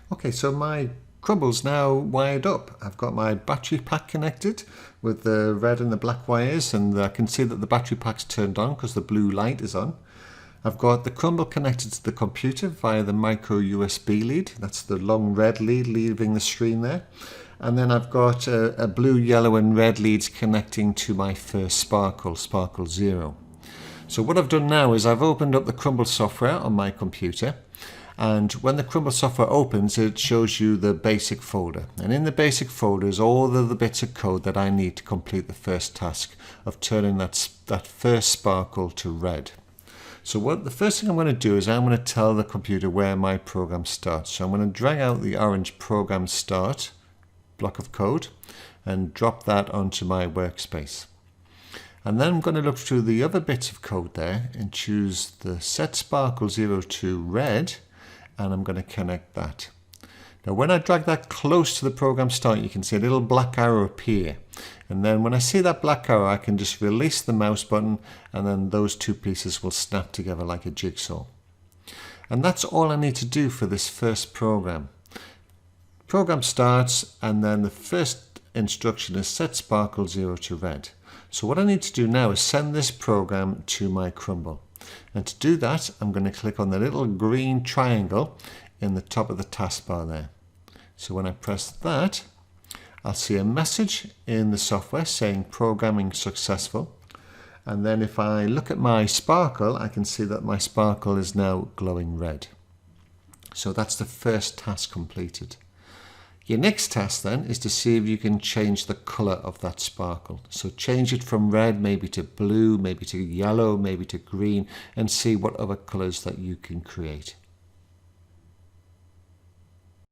Okay, so my Crumble's now wired up. I've got my battery pack connected with the red and the black wires, and I can see that the battery pack's turned on because the blue light is on. I've got the Crumble connected to the computer via the micro USB lead. That's the long red lead leaving the screen there. And then I've got a blue, yellow and red leads connecting to my first Sparkle 0. So what I've done now is I've opened up the Crumble software on my computer, and when the Crumble software opens, it shows you the basic folder, and in the basic folder is all of the bits of code that I need to complete the first task of turning that first Sparkle to red. So the first thing I'm going to do is I'm going to tell the computer where my program starts. So I'm going to drag out the orange program start block of code and drop that onto my workspace. And then I'm going to look through the other bits of code there and choose the set Sparkle 0 to red, and I'm going to connect that. Now when I drag that close to the program start, you can see a little black arrow appear. And then when I see that black arrow, I can just release the mouse button, and then those two pieces will snap together like a jigsaw. And that's all I need to do for this first program. Program starts, and then the first instruction is set Sparkle 0 to red. So what I need to do now is send this program to my Crumble. And to do that, I'm going to click on the little green triangle in the top of the taskbar there. So when I press that, I'll see a message in the software saying programming successful. And then if I look at my Sparkle, I can see that my Sparkle is now glowing red. So that's the first task completed. Your next task then is to see if you can change the color of that Sparkle. So change it from red maybe to blue, maybe to yellow, maybe to green, and see what other colors that you can create.